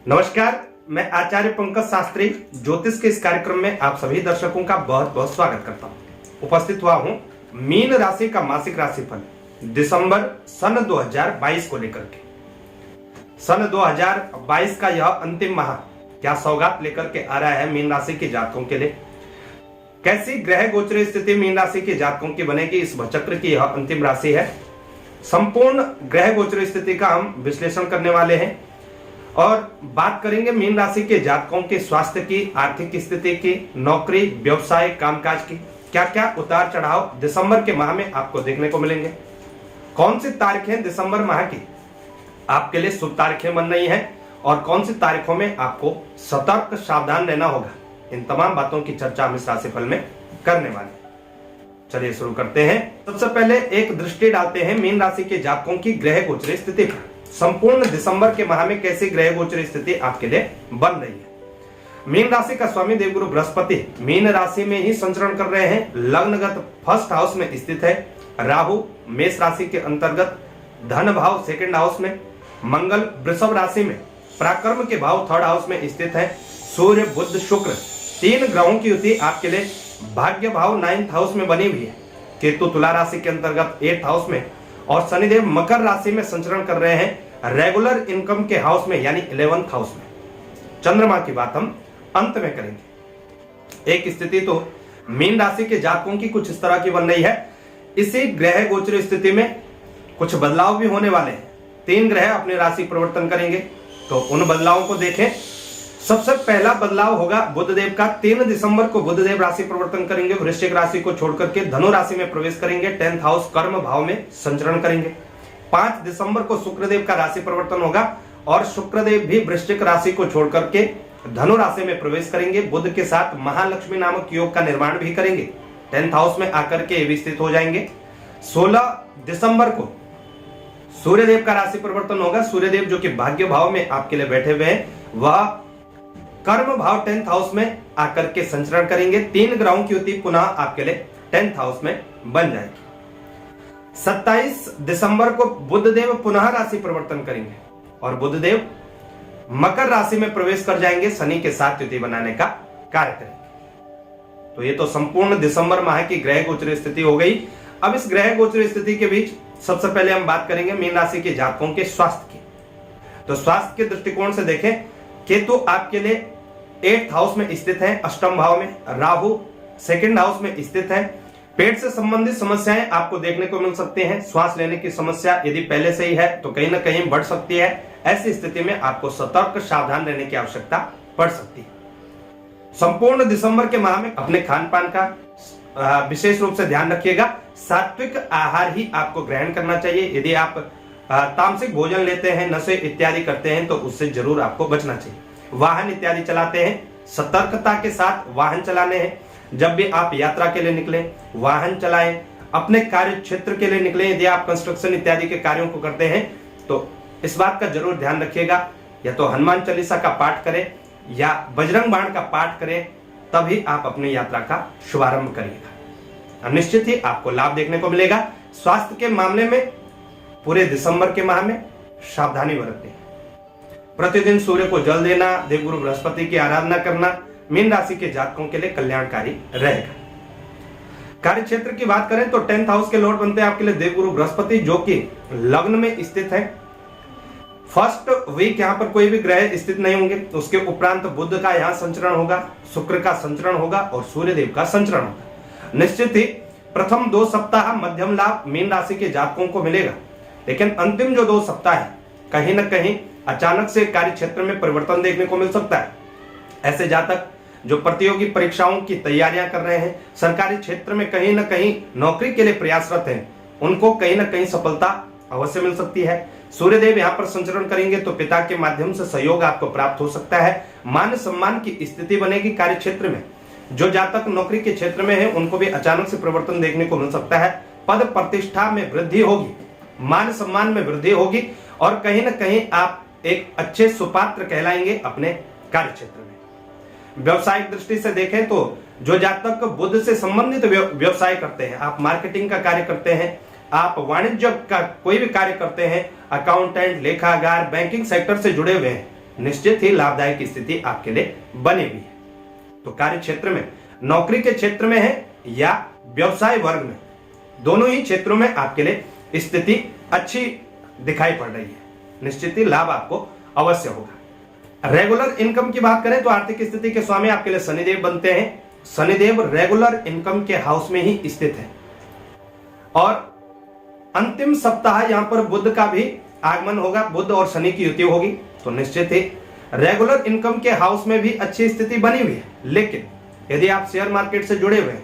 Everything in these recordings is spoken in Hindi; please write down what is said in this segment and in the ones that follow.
नमस्कार, मैं आचार्य पंकज शास्त्री ज्योतिष के इस कार्यक्रम में आप सभी दर्शकों का बहुत बहुत स्वागत करता हूं। उपस्थित हुआ हूं मीन राशि का मासिक राशिफल दिसंबर सन 2022 को लेकर के। सन 2022 का यह अंतिम माह क्या सौगात लेकर के आ रहा है मीन राशि के जातकों के लिए। कैसी ग्रह गोचर स्थिति मीन राशि के जातकों की बनेगी, इस भचक्र की यह अंतिम राशि है। संपूर्ण ग्रह गोचर स्थिति का हम विश्लेषण करने वाले हैं और बात करेंगे मीन राशि के जातकों के स्वास्थ्य की, आर्थिक स्थिति की, नौकरी, व्यवसाय, कामकाज की क्या क्या उतार चढ़ाव दिसंबर के माह में आपको देखने को मिलेंगे। कौन सी तारीखें दिसंबर माह की आपके लिए शुभ तारीखें बन रही हैं और कौन सी तारीखों में आपको सतर्क सावधान रहना होगा, इन तमाम बातों की चर्चा हम इस राशिफल में करने वाले हैं। चलिए शुरू करते हैं। सबसे पहले एक दृष्टि डालते हैं मीन राशि के जातकों की ग्रह गोचर स्थिति पर। संपूर्ण दिसंबर के माह में कैसी ग्रह गोचर स्थिति आपके लिए बन रही है। मीन राशि का स्वामी देवगुरु बृहस्पति मीन राशि में ही संचरण कर रहे हैं। लग्नगत फर्स्ट हाउस में स्थित है। राहु मेष राशि के अंतर्गत धन भाव सेकंड हाउस में, मंगल वृषभ राशि में पराक्रम के भाव थर्ड हाउस में स्थित है। सूर्य बुध शुक्र तीन ग्रहों की युति आपके लिए भाग्य भाव नाइन्थ हाउस में बनी हुई है। केतु तुला राशि के अंतर्गत एट्थ हाउस में और शनिदेव मकर राशि में संचरण कर रहे हैं रेगुलर इनकम के हाउस में यानी 11th हाउस में। चंद्रमा की बात हम अंत में करेंगे। एक स्थिति तो मीन राशि के जातकों की कुछ इस तरह की बन रही है। इसी ग्रह गोचर स्थिति में कुछ बदलाव भी होने वाले हैं। तीन ग्रह अपने राशि परिवर्तन करेंगे, तो उन बदलावों को देखें। सबसे पहला बदलाव होगा बुधदेव का। 3 दिसंबर को बुधदेव राशि परिवर्तन करेंगे, वृश्चिक राशि को छोड़कर के धनु राशि में प्रवेश करेंगे, 10th हाउस कर्म भाव में संचरण करेंगे। 5 दिसंबर को शुक्रदेव का राशि परिवर्तन होगा और शुक्रदेव भी वृश्चिक राशि को छोड़कर के धनु राशि में प्रवेश करेंगे। बुध के साथ महालक्ष्मी नामक योग का निर्माण भी करेंगे, 10th हाउस में आकर के विस्थित हो जाएंगे। 16 दिसंबर को सूर्यदेव का राशि परिवर्तन होगा। सूर्यदेव जो कि भाग्य भाव में आपके लिए बैठे हुए हैं, वह कर्म भाव 10th हाउस में आकर के संचरण करेंगे। 3 ग्रहों की युति पुनः आपके लिए 10th हाउस में बन जाएगी। 27 दिसंबर को बुधदेव पुनः राशि परिवर्तन करेंगे और बुधदेव मकर राशि में प्रवेश कर जाएंगे, शनि के साथ युति बनाने का कार्य करेंगे। तो ये तो संपूर्ण दिसंबर माह की ग्रह गोचर स्थिति हो गई। अब इस ग्रह गोचर स्थिति के बीच सबसे पहले हम बात करेंगे मीन राशि के जातकों के स्वास्थ्य की। तो स्वास्थ्य के दृष्टिकोण से देखें, केतु आपके लिए 8th हाउस में स्थित है, अष्टम भाव में। राहु सेकंड हाउस में स्थित है। पेट से संबंधित समस्याएं आपको देखने को मिल सकती हैं। श्वास लेने की समस्या यदि पहले से ही है तो कहीं ना कहीं बढ़ सकती है। ऐसी स्थिति में आपको सतर्क सावधान रहने की आवश्यकता पड़ सकती है। संपूर्ण दिसंबर के माह में अपने खान पान का विशेष रूप से ध्यान रखिएगा। सात्विक आहार ही आपको ग्रहण करना चाहिए। यदि आप तामसिक भोजन लेते हैं, नशे इत्यादि करते हैं, तो उससे जरूर आपको बचना चाहिए। वाहन इत्यादि चलाते हैं, सतर्कता के साथ वाहन चलाने हैं। जब भी आप यात्रा के लिए निकले वाहन चलाएं। अपने कार्य क्षेत्र के लिए निकले, यदि आप कंस्ट्रक्शन इत्यादि के कार्यों को करते हैं तो इस बात का जरूर ध्यान रखिएगा, या तो हनुमान चालीसा का पाठ करें या बजरंग बाण का पाठ करें, तभी आप अपनी यात्रा का शुभारंभ करिएगा। निश्चित ही आपको लाभ देखने को मिलेगा। स्वास्थ्य के मामले में पूरे दिसंबर के माह में सावधानी बरतनी। प्रतिदिन सूर्य को जल देना, देवगुरु बृहस्पति की आराधना करना मीन राशि के जातकों के लिए कल्याणकारी रहेगा। कार्य क्षेत्र की बात करें तो 10th हाउस के लॉर्ड बनते हैं आपके लिए देवगुरु बृहस्पति, जो कि लग्न में स्थित है। फर्स्ट वीक यहाँ पर कोई भी ग्रह स्थित नहीं होंगे। उसके उपरांत बुध का यहाँ संचरण होगा, शुक्र का संचरण होगा और सूर्यदेव का संचरण होगा। निश्चित ही प्रथम 2 सप्ताह मध्यम लाभ मीन राशि के जातकों को मिलेगा, लेकिन अंतिम जो 2 सप्ताह है कहीं ना कहीं अचानक से कार्य क्षेत्र में परिवर्तन देखने को मिल सकता है। ऐसे जातक जो प्रतियोगी परीक्षाओं की तैयारियां कर रहे हैं, सरकारी क्षेत्र में कहीं ना कहीं नौकरी के लिए प्रयासरत हैं, उनको कहीं ना कहीं सफलता अवश्य मिल सकती है। सूर्यदेव यहाँ पर संचरण करेंगे तो पिता के माध्यम से सहयोग आपको प्राप्त हो सकता है। मान सम्मान की स्थिति बनेगी कार्य क्षेत्र में। जो जातक नौकरी के क्षेत्र में है उनको भी अचानक से परिवर्तन देखने को मिल सकता है। पद प्रतिष्ठा में वृद्धि होगी, मान सम्मान में वृद्धि होगी और कहीं ना कहीं आप एक अच्छे सुपात्र कहलाएंगे अपने कार्य क्षेत्र में। व्यवसायिक दृष्टि से देखें तो जो जातक बुध से संबंधित व्यवसाय करते हैं, आप मार्केटिंग का कार्य करते हैं, आप वाणिज्य का कोई भी कार्य करते हैं, अकाउंटेंट, लेखागार, बैंकिंग सेक्टर से जुड़े हुए हैं, निश्चित ही लाभदायक स्थिति आपके लिए बनी हुई है। तो कार्य क्षेत्र में, नौकरी के क्षेत्र में है या व्यवसाय वर्ग में, दोनों ही क्षेत्रों में आपके लिए स्थिति अच्छी दिखाई पड़ रही है। निश्चित ही लाभ आपको अवश्य होगा। रेगुलर इनकम की बात करें तो आर्थिक स्थिति के स्वामी आपके लिए शनिदेव बनते हैं। शनिदेव रेगुलर इनकम के हाउस में ही स्थित है और अंतिम सप्ताह यहां पर बुध का भी आगमन होगा, बुध और शनि की युति होगी। तो निश्चित ही रेगुलर इनकम के हाउस में भी अच्छी स्थिति बनी हुई है। लेकिन यदि आप शेयर मार्केट से जुड़े हुए हैं,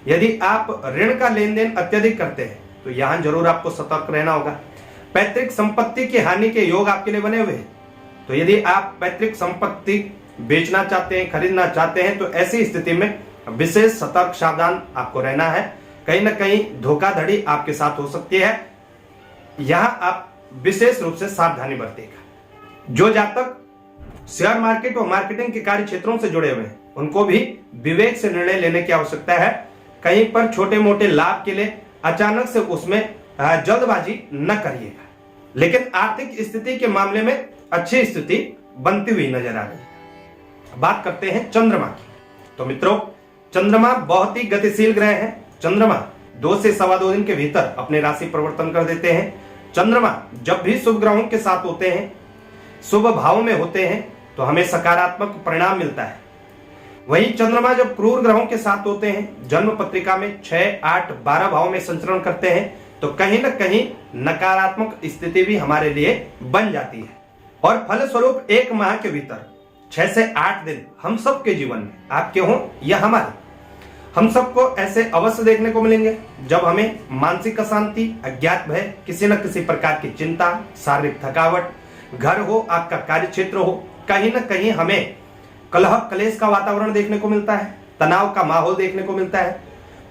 यदि आप ऋण का लेन देन अत्यधिक करते हैं, तो यहां जरूर आपको सतर्क रहना होगा। पैतृक संपत्ति की हानि के योग आपके लिए बने हुए हैं। तो यदि आप पैतृक संपत्ति बेचना चाहते हैं, खरीदना चाहते हैं, तो ऐसी स्थिति में विशेष सतर्क सावधान आपको रहना है। कहीं ना कहीं धोखाधड़ी आपके साथ हो सकती है, यहां आप विशेष रूप से सावधानी बरतेगा। जो जातक शेयर मार्केट और मार्केटिंग के कार्य क्षेत्रों से जुड़े हुए हैं, उनको भी विवेक से निर्णय लेने की आवश्यकता है। कहीं पर छोटे मोटे लाभ के लिए अचानक से उसमें जल्दबाजी न करिएगा। लेकिन आर्थिक स्थिति के मामले में अच्छी स्थिति बनती हुई नजर आ रही है। बात करते हैं चंद्रमा की। तो मित्रों, चंद्रमा बहुत ही गतिशील ग्रह है। चंद्रमा 2 से सवा 2 दिन के भीतर अपने राशि परिवर्तन कर देते हैं। चंद्रमा जब भी शुभ ग्रहों के साथ होते हैं, शुभ भाव में होते हैं, तो हमें सकारात्मक परिणाम मिलता है। वहीं चंद्रमा जब क्रूर ग्रहों के साथ होते हैं, जन्म पत्रिका में 6, 8, 12 भाव में संचरण करते हैं, तो कहीं न कहीं नकारात्मक स्थिति भी हमारे लिए बन जाती है। और फलस्वरूप 1 माह के भीतर 6 से 8 दिन हम सबके जीवन में, आपके हों या हमारे, हम सबको ऐसे अवश्य देखने को मिलेंगे जब हमें मानसिक अशांति, अज्ञात भय, किसी न किसी प्रकार की चिंता, शारीरिक थकावट, घर हो, आपका कार्य क्षेत्र हो, कहीं न कहीं हमें कलह कलेश का वातावरण देखने को मिलता है, तनाव का माहौल देखने को मिलता है।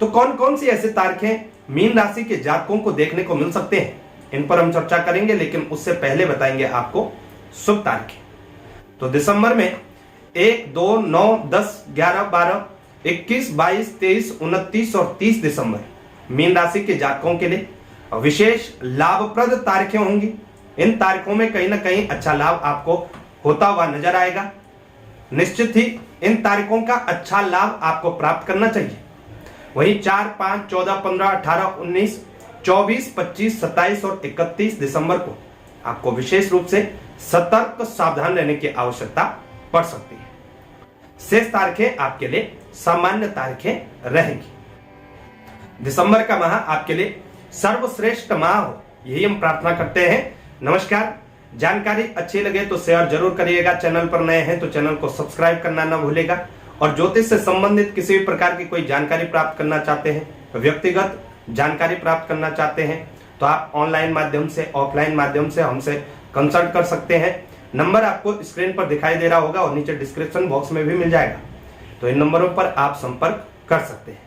तो कौन कौन सी ऐसी तारीखें मीन राशि के जातकों को देखने को मिल सकते हैं, इन पर हम चर्चा करेंगे। लेकिन उससे पहले बताएंगे आपको शुभ तारीखें। तो दिसंबर में 1, 2, 9, 10, 11, 12, 21, 22, 23, 29 और 30 दिसंबर मीन राशि के जातकों के लिए विशेष लाभप्रद तारीखें होंगी। इन तारीखों में कहीं ना कहीं अच्छा लाभ आपको होता हुआ नजर आएगा। निश्चित ही इन तारीखों का अच्छा लाभ आपको प्राप्त करना चाहिए। वहीं 4, 5, 14, 15, 18, 19, 24, 25, 27 और 31 दिसंबर को आपको विशेष रूप से सतर्क सावधान रहने की आवश्यकता पड़ सकती है। शेष तारीखें आपके लिए सामान्य तारीखें रहेंगी। दिसंबर का माह आपके लिए सर्वश्रेष्ठ माह हो, यही हम प्रार्थना करते हैं। नमस्कार। जानकारी अच्छी लगे तो शेयर जरूर करिएगा। चैनल पर नए हैं तो चैनल को सब्सक्राइब करना न भूलेगा। और ज्योतिष से संबंधित किसी भी प्रकार की कोई जानकारी प्राप्त करना चाहते हैं, व्यक्तिगत जानकारी प्राप्त करना चाहते हैं, तो आप ऑनलाइन माध्यम से, ऑफलाइन माध्यम से हमसे कंसल्ट कर सकते हैं। नंबर आपको स्क्रीन पर दिखाई दे रहा होगा और नीचे डिस्क्रिप्शन बॉक्स में भी मिल जाएगा। तो इन नंबरों पर आप संपर्क कर सकते हैं।